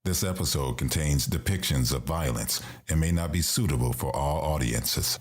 This episode contains depictions of violence and may not be suitable for all audiences.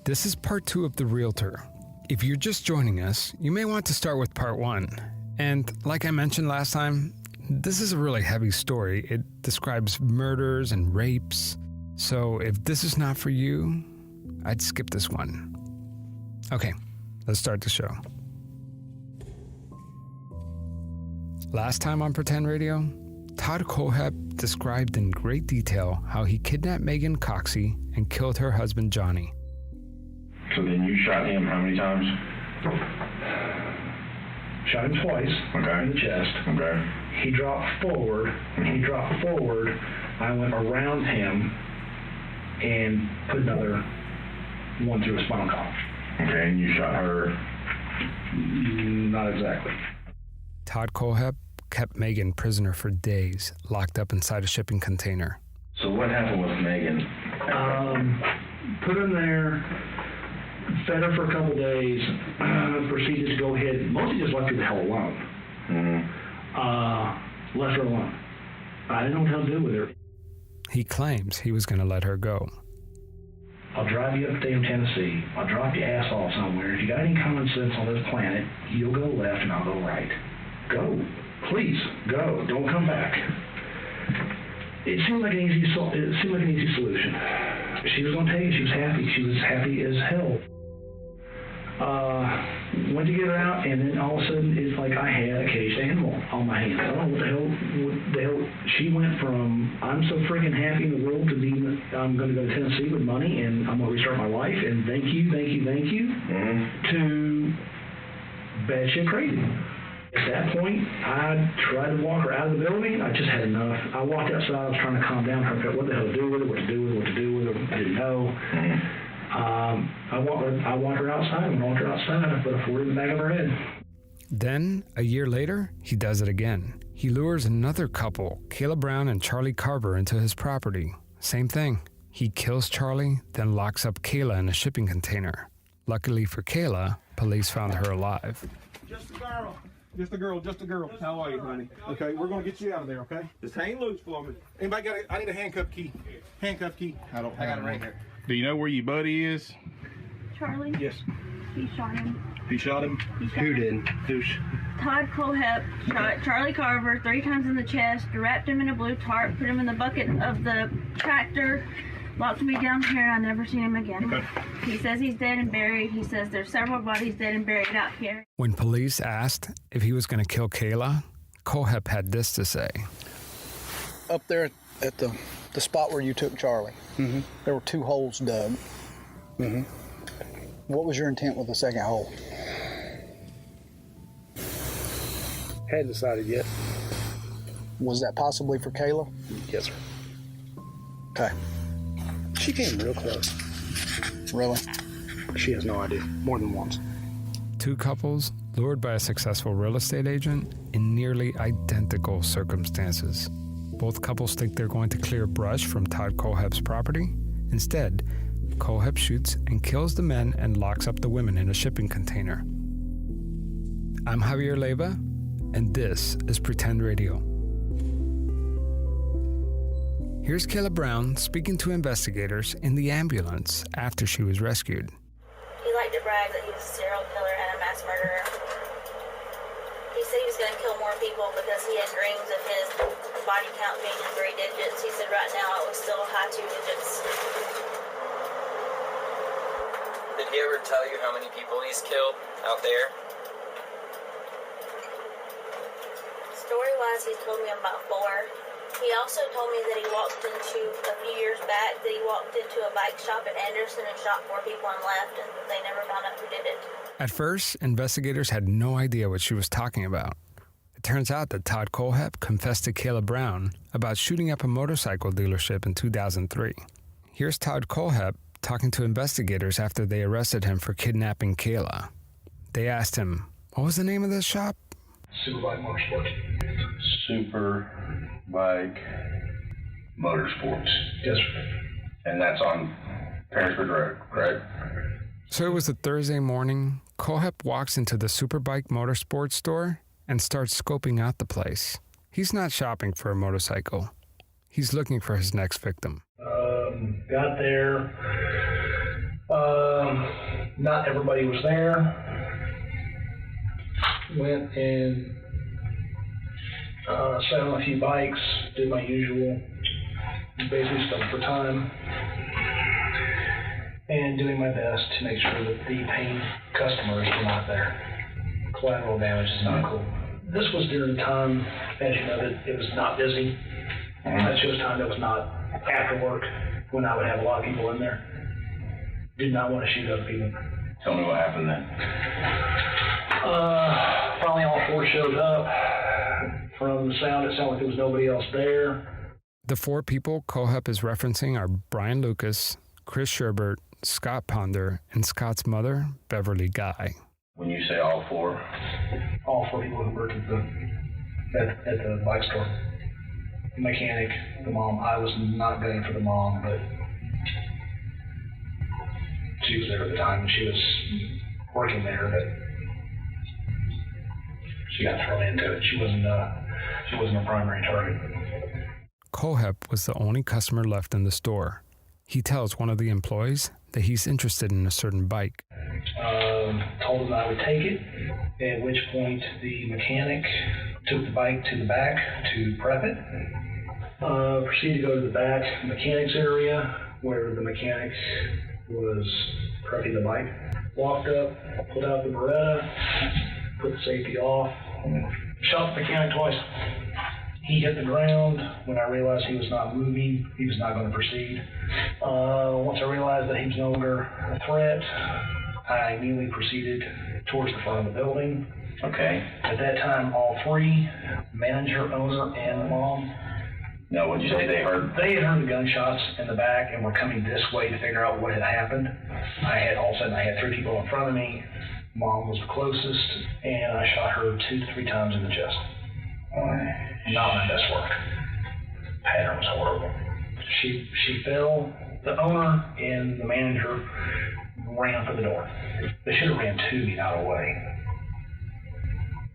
This is part 2 of The Realtor. If you're just joining us, you may want to start with part 1. And like I mentioned last time, this is a really heavy story. It describes murders and rapes. So if this is not for you, I'd skip this one. Okay, let's start the show. Last time on Pretend Radio, Todd Kohlhepp described in great detail how he kidnapped Megan Coxey and killed her husband Johnny. So then you shot him how many times? Shot him twice in the chest. Okay. He dropped forward. When he dropped forward, I went around him and put another one through his spinal column. Okay, and you shot her? Not exactly. Todd Kohlhepp kept Megan prisoner for days, locked up inside a shipping container. So what happened with Megan? Put her in there, fed her for a couple days, proceeded to go ahead, mostly just left her the hell alone. Left her alone. I didn't know what to do with her. He claims he was going to let her go. I'll drive you up to damn Tennessee. I'll drop your ass off somewhere. If you got any common sense on this planet, you'll go left and I'll go right. Go. Please, go. Don't come back. It seemed like an easy solution. She was going to take it. She was happy. She was happy as hell. Went to get her out, and then all of a sudden, it's like I had a caged animal on my hands. I don't know what the hell. She went from, I'm so freaking happy in the world to be, I'm going to go to Tennessee with money, and I'm going to restart my life, and thank you, to bad shit crazy. At that point, I tried to walk her out of the building. I just had enough. I walked outside. I was trying to calm down her. What the hell to do with her? What to do with her? I didn't know. I walked her outside. When I walked her outside, I put a 40 in the back of her head. Then, a year later, he does it again. He lures another couple, Kayla Brown and Charlie Carver, into his property. Same thing. He kills Charlie, then locks up Kayla in a shipping container. Luckily for Kayla, police found her alive. Just a girl. Just a girl. How are you, honey? Okay, we're gonna get you out of there, okay? Just hang loose for me. Anybody got I need a handcuff key. Handcuff key. I got it right here. Do you know where your buddy is? Charlie? Yes. He shot him. He shot him? Who did? Todd Kohlhepp shot Charlie Carver 3 times in the chest, wrapped him in a blue tarp, put him in the bucket of the tractor, locked me down here, and I never seen him again. Okay. He says he's dead and buried. He says there's several bodies dead and buried out here. When police asked if he was going to kill Kayla, Kohlhepp had this to say. Up there at the spot where you took Charlie, there were 2 holes dug. What was your intent with the second hole? Hadn't decided yet. Was that possibly for Kayla? Yes, sir. Okay. She came real close. Really? She has no idea. More than once. 2 couples lured by a successful real estate agent in nearly identical circumstances. Both couples think they're going to clear brush from Todd Kohlhepp's property. Instead, Kohlhepp shoots and kills the men and locks up the women in a shipping container. I'm Javier Leiva, and this is Pretend Radio. Here's Kayla Brown speaking to investigators in the ambulance after she was rescued. He liked to brag that he was a serial killer and a mass murderer. He said he was going to kill more people because he had dreams of his body count being in 3 digits. He said right now it was still high 2 digits. Did he ever tell you how many people he's killed out there? Story-wise, he's told me about 4. He also told me that he walked into, a few years back, that he walked into a bike shop at Anderson and shot 4 people and left, and they never found out who did it. At first, investigators had no idea what she was talking about. It turns out that Todd Kohlhepp confessed to Kayla Brown about shooting up a motorcycle dealership in 2003. Here's Todd Kohlhepp talking to investigators after they arrested him for kidnapping Kayla. They asked him, what was the name of this shop? Superbike Motorsports. Superbike Motorsports. Yes, sir. And that's on Perrysburg Road, correct? So it was a Thursday morning. Kohlhepp walks into the Superbike Motorsports store and starts scoping out the place. He's not shopping for a motorcycle. He's looking for his next victim. Got there. Not everybody was there. Went and sat on a few bikes, did my usual, basically stuff for time, and doing my best to make sure that the paying customers were not there. Collateral damage is not cool. This was during the time, as you know, that it was not busy. That shows time that was not after work, when I would have a lot of people in there. Did not want to shoot other people. Tell me what happened then. Finally all four showed up. From the sound, it sounded like there was nobody else there. The four people Kohlhepp is referencing are Brian Lucas, Chris Sherbert, Scott Ponder, and Scott's mother, Beverly Guy. When you say all four? All four people who worked at the bike store. The mechanic, the mom. I was not gunning for the mom, but she was there at the time, and she was working there, but she got thrown into it. She wasn't a primary target. Kohlhepp was the only customer left in the store. He tells one of the employees that he's interested in a certain bike. Told him I would take it, at which point the mechanic took the bike to the back to prep it. Proceeded to go to the back mechanics area where the mechanic was prepping the bike. Walked up, pulled out the Beretta, put the safety off, shot the mechanic twice. He hit the ground. When I realized he was not moving, he was not going to proceed. Once I realized that he was no longer a threat, I immediately proceeded towards the front of the building. Okay. At that time, all three, manager, owner, and the mom. No, what'd you say they heard? They had heard the gunshots in the back and were coming this way to figure out what had happened. All of a sudden, I had three people in front of me. Mom was the closest, and I shot her 2 to 3 times in the chest. Not my best work. Pattern was horrible. She fell. The owner and the manager ran for the door. They should have ran to me, not away.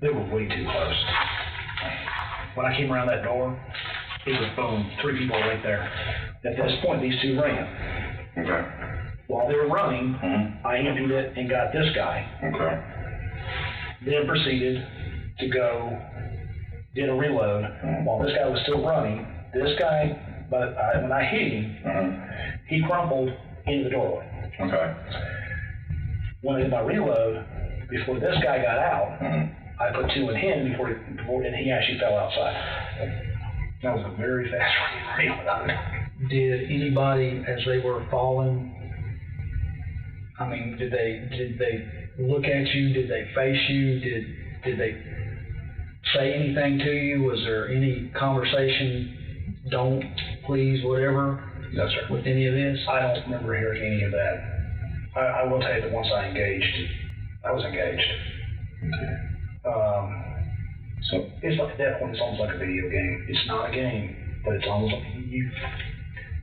They were way too close. When I came around that door, it was boom, 3 people right there. At this point, these 2 ran. Okay. While they were running, I emptied it and got this guy. Okay. Then proceeded to go, did a reload. While this guy was still running, this guy, when I hit him, he crumpled into the doorway. Okay. When I did my reload, before this guy got out, I put 2 in him and he actually fell outside. That was a very fast reload. Did anybody, as they were falling, I mean, did they look at you? Did they face you? Did they say anything to you? Was there any conversation? Don't, please, whatever? No, sir. With any of this? I don't remember hearing any of that. I will tell you that once I was engaged. Okay. So it's like at that point, it's almost like a video game. It's not a game, but it's almost like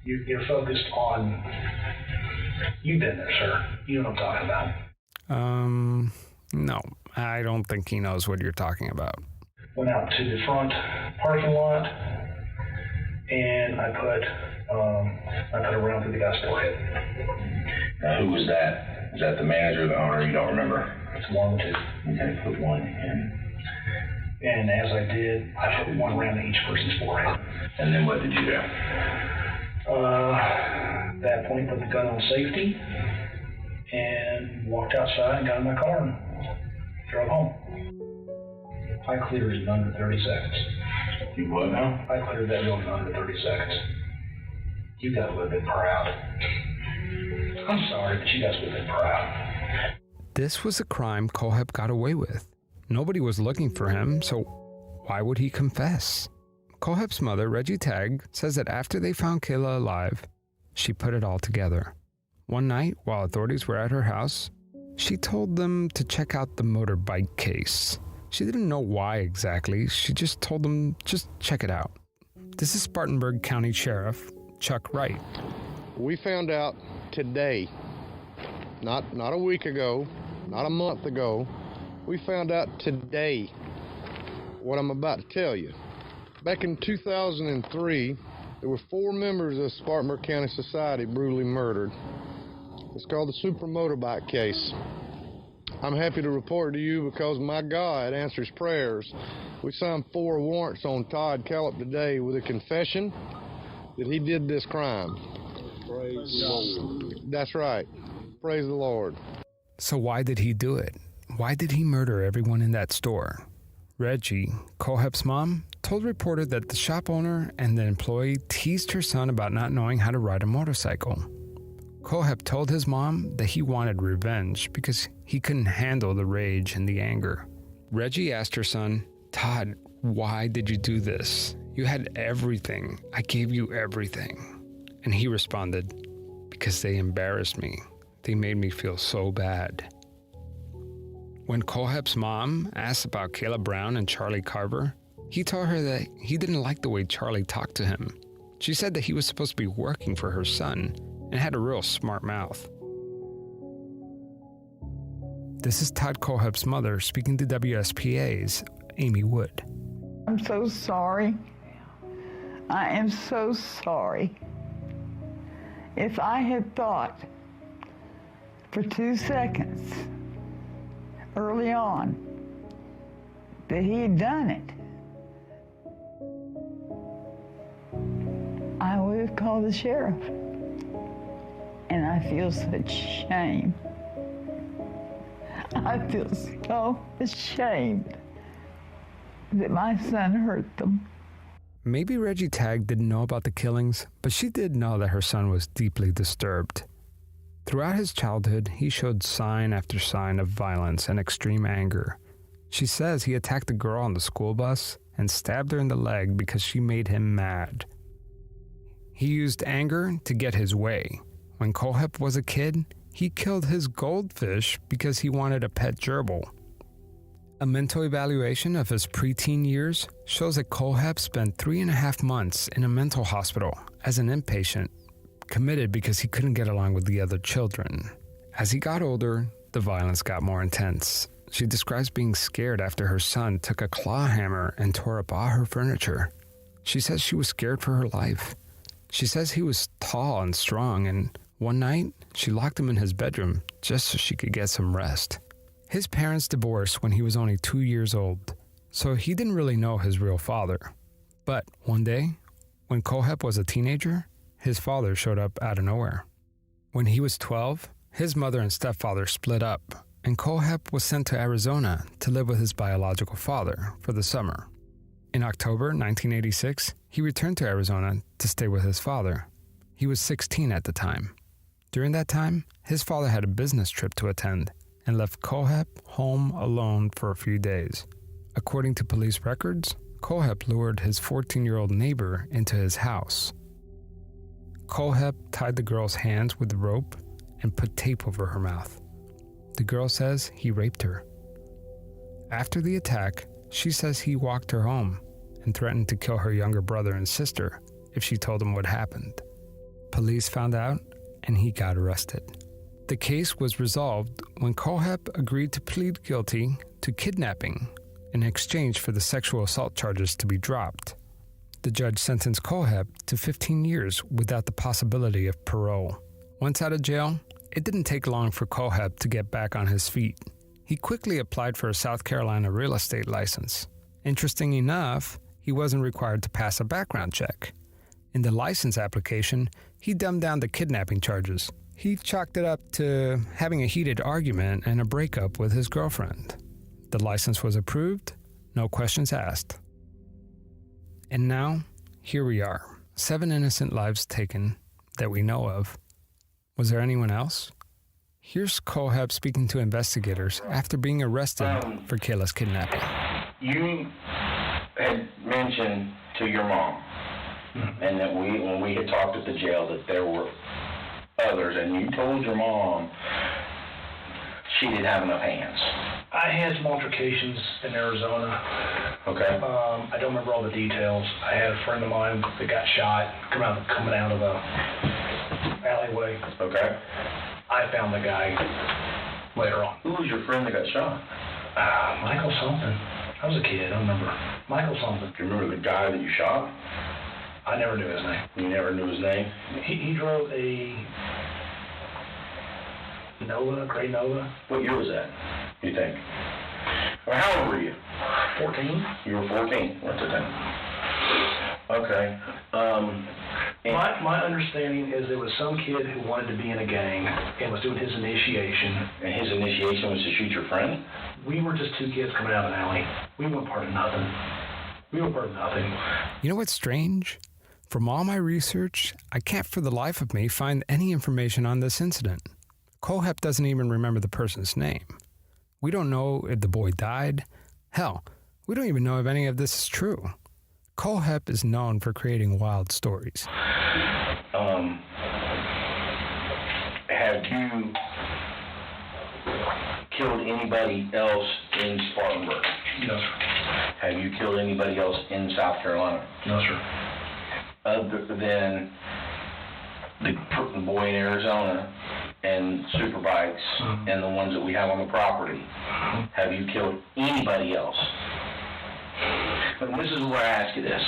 you're focused on. You've been there, sir. You know what I'm talking about. No, I don't think he knows what you're talking about. Went out to the front parking lot, and I put a round through the guy's forehead. Who was that? Is that the manager or the owner? You don't remember? It's one of the 2. Okay, put one in. And as I did, I put 1 round in each person's forehead. And then what did you do? At that point, put the gun on safety and walked outside and got in my car and drove home. I cleared it in under 30 seconds. You what now? I cleared that building in under 30 seconds. You guys would have been proud. I'm sorry, but you guys would have been proud. This was a crime Kohlhepp got away with. Nobody was looking for him, so why would he confess? Kohlhepp's mother, Reggie Tagg, says that after they found Kayla alive, she put it all together. One night, while authorities were at her house, she told them to check out the motorbike case. She didn't know why exactly. She just told them, just check it out. This is Spartanburg County Sheriff Chuck Wright. We found out today not a week ago, not a month ago. We found out today what I'm about to tell you. Back in 2003, there were 4 members of Spartanburg County Society brutally murdered. It's called the Super Motorbike case. I'm happy to report to you because my God answers prayers. We signed 4 warrants on Todd Kohlhepp today with a confession that he did this crime. Praise the Lord. That's right. Praise the Lord. So why did he do it? Why did he murder everyone in that store? Reggie, Kohlhepp's mom, told a reporter that the shop owner and the employee teased her son about not knowing how to ride a motorcycle. Kohlhepp told his mom that he wanted revenge because he couldn't handle the rage and the anger. Reggie asked her son, "Todd, why did you do this? You had everything. I gave you everything." And he responded, "Because they embarrassed me. They made me feel so bad." When Kohlhepp's mom asked about Kayla Brown and Charlie Carver, he told her that he didn't like the way Charlie talked to him. She said that he was supposed to be working for her son and had a real smart mouth. This is Todd Kohlhepp's mother speaking to WSPA's Amy Wood. I'm so sorry. I am so sorry. If I had thought for 2 seconds early on that he had done it, I would have called the sheriff. And I feel such shame. I feel so ashamed that my son hurt them. Maybe Reggie Tagg didn't know about the killings, but she did know that her son was deeply disturbed. Throughout his childhood, he showed sign after sign of violence and extreme anger. She says he attacked a girl on the school bus and stabbed her in the leg because she made him mad. He used anger to get his way. When Kohlhepp was a kid, he killed his goldfish because he wanted a pet gerbil. A mental evaluation of his preteen years shows that Kohlhepp spent 3.5 months in a mental hospital as an inpatient, committed because he couldn't get along with the other children. As he got older, the violence got more intense. She describes being scared after her son took a claw hammer and tore up all her furniture. She says she was scared for her life. She says he was tall and strong, and one night she locked him in his bedroom just so she could get some rest. His parents divorced when he was only 2 years old, so he didn't really know his real father. But one day, when Kohlhepp was a teenager, his father showed up out of nowhere. When he was 12, his mother and stepfather split up, and Kohlhepp was sent to Arizona to live with his biological father for the summer. In October 1986, he returned to Arizona to stay with his father. He was 16 at the time. During that time, his father had a business trip to attend and left Kohlhepp home alone for a few days. According to police records, Kohlhepp lured his 14-year-old neighbor into his house. Kohlhepp tied the girl's hands with rope and put tape over her mouth. The girl says he raped her. After the attack, she says he walked her home and threatened to kill her younger brother and sister if she told him what happened. Police found out and he got arrested. The case was resolved when Kohlhepp agreed to plead guilty to kidnapping in exchange for the sexual assault charges to be dropped. The judge sentenced Kohlhepp to 15 years without the possibility of parole. Once out of jail, it didn't take long for Kohlhepp to get back on his feet. He quickly applied for a South Carolina real estate license. Interesting enough, he wasn't required to pass a background check. In the license application, he dumbed down the kidnapping charges. He chalked it up to having a heated argument and a breakup with his girlfriend. The license was approved, no questions asked. And now, here we are, 7 innocent lives taken that we know of. Was there anyone else? Here's Kohlhepp speaking to investigators after being arrested for Kayla's kidnapping. You had mentioned to your mom, and that when we had talked at the jail, that there were others, and you told your mom she didn't have enough hands. I had some altercations in Arizona. Okay. I don't remember all the details. I had a friend of mine that got shot coming out of the alleyway. Okay. I found the guy later on. Who was your friend that got shot? Michael something. I was a kid, I don't remember. Michael something. Do you remember the guy that you shot? I never knew his name. You never knew his name? He drove a gray Nova. What year was that, you think? Well, how old were you? 14. You were 14 at the time. Okay. My understanding is there was some kid who wanted to be in a gang and was doing his initiation. And his initiation was to shoot your friend? We were just two kids coming out of an alley. We weren't part of nothing. You know what's strange? From all my research, I can't for the life of me find any information on this incident. Kohlhepp doesn't even remember the person's name. We don't know if the boy died. Hell, we don't even know if any of this is true. Kohlhepp is known for creating wild stories. Have you killed anybody else in Spartanburg? No, sir. Have you killed anybody else in South Carolina? No, sir. Other than the boy in Arizona and Superbikes and the ones that we have on the property, have you killed anybody else? And this is where I ask you this.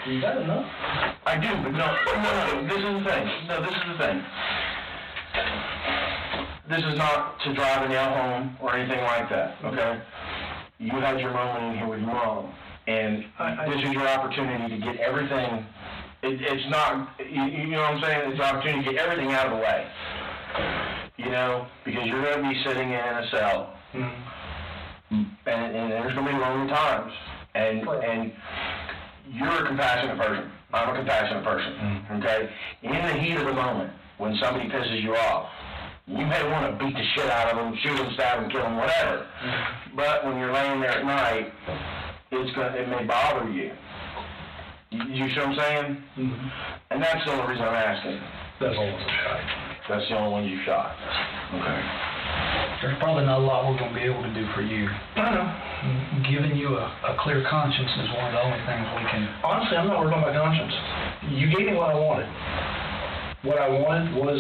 Is that enough? I do, but no, this is the thing. No, this is the thing. This is not to drive a nail home or anything like that, okay? You had your moment in here with your mom, and this is your opportunity to get everything. It's not, you know what I'm saying? It's an opportunity to get everything out of the way. You know, because you're going to be sitting in a cell, and there's going to be lonely times, and you're a compassionate person. I'm a compassionate person, okay? In the heat of the moment, when somebody pisses you off, you may want to beat the shit out of them, shoot them, stab them, kill them, whatever. But when you're laying there at night, it may bother you. You see what I'm saying? And that's the only reason I'm asking. That's all I shot. That's the only one you shot. Okay. There's probably not a lot we're going to be able to do for you. I know. Giving you a clear conscience is one of the only things we can... Honestly, I'm not worried about my conscience. You gave me what I wanted. What I wanted was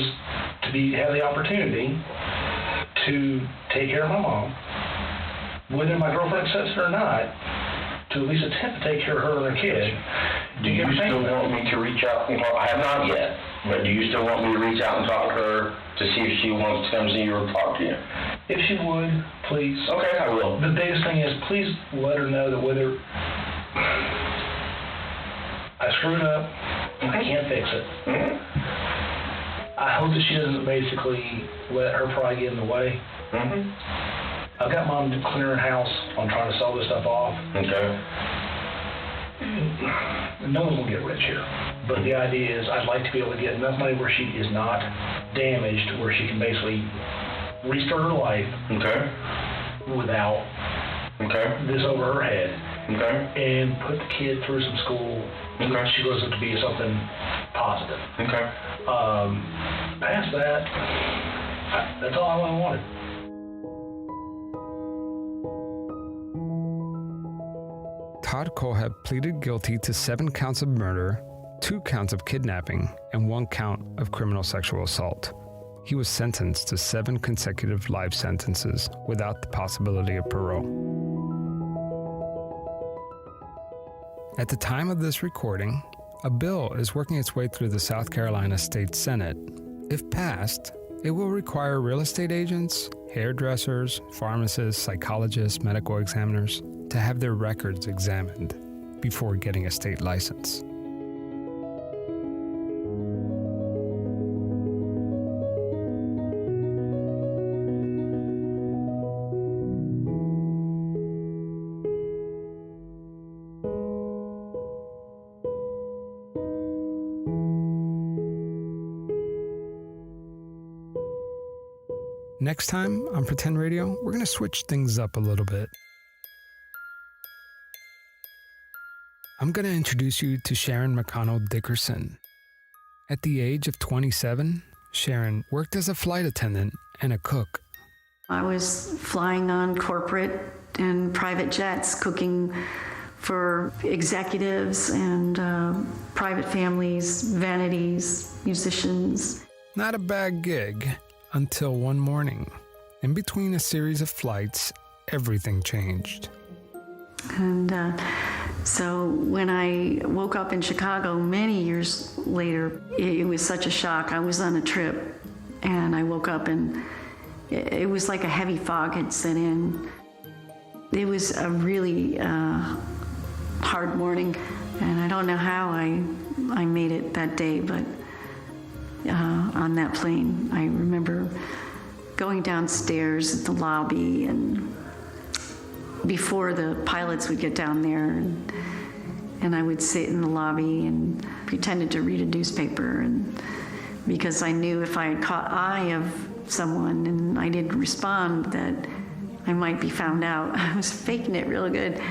to have the opportunity to take care of my mom, whether my girlfriend accepts it or not, to at least attempt to take care of her and her kid. Do you still want me to reach out? Well, I have not yet, but do you still want me to reach out and talk to her to see if she wants to come see you or talk to you? If she would, please. Okay, I will. The biggest thing is, please let her know that whether I screwed up, I can't fix it. I hope that she doesn't basically let her pride get in the way. I've got Mom clearing house on trying to sell this stuff off. Okay. No one's going to get rich here. But the idea is I'd like to be able to get enough money where she is not damaged, where she can basically restart her life without this over her head. And put the kid through some school. She grows up to be something positive. Past that, that's all I really wanted. Todd Kohlhepp pleaded guilty to 7 counts of murder, 2 counts of kidnapping, and 1 count of criminal sexual assault. He was sentenced to 7 consecutive life sentences without the possibility of parole. At the time of this recording, a bill is working its way through the South Carolina State Senate. If passed, it will require real estate agents, hairdressers, pharmacists, psychologists, medical examiners to have their records examined before getting a state license. Next time on Pretend Radio, we're going to switch things up a little bit. I'm going to introduce you to Sharon McConnell Dickerson. At the age of 27, Sharon worked as a flight attendant and a cook. I was flying on corporate and private jets, cooking for executives and private families, vanities, musicians. Not a bad gig until one morning. In between a series of flights, everything changed. And so when I woke up in Chicago many years later, it was such a shock. I was on a trip and I woke up and it was like a heavy fog had set in. It was a really hard morning, and I don't know how I made it that day, but on that plane, I remember going downstairs at the lobby, and before the pilots would get down there, and I would sit in the lobby and pretended to read a newspaper, and because I knew if I had caught eye of someone and I didn't respond that I might be found out. I was faking it real good,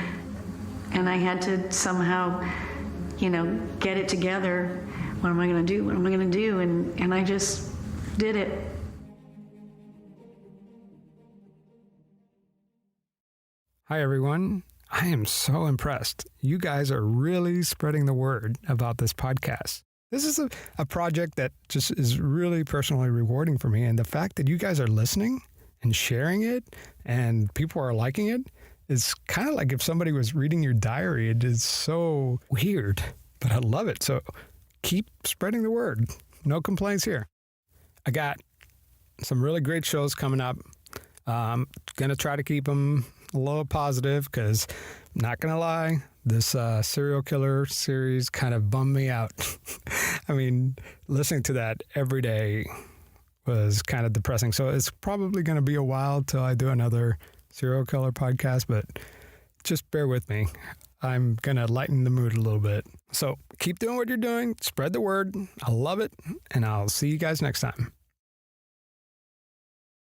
and I had to somehow, get it together. What am I going to do? What am I going to do? And I just did it. Hi, everyone. I am so impressed. You guys are really spreading the word about this podcast. This is a project that just is really personally rewarding for me. And the fact that you guys are listening and sharing it and people are liking it is kind of like if somebody was reading your diary. It is so weird, but I love it. So keep spreading the word. No complaints here. I got some really great shows coming up. Going to try to keep them a little positive because, not going to lie, this serial killer series kind of bummed me out. I mean, listening to that every day was kind of depressing. So it's probably going to be a while till I do another serial killer podcast, but just bear with me. I'm going to lighten the mood a little bit. So keep doing what you're doing. Spread the word. I love it. And I'll see you guys next time.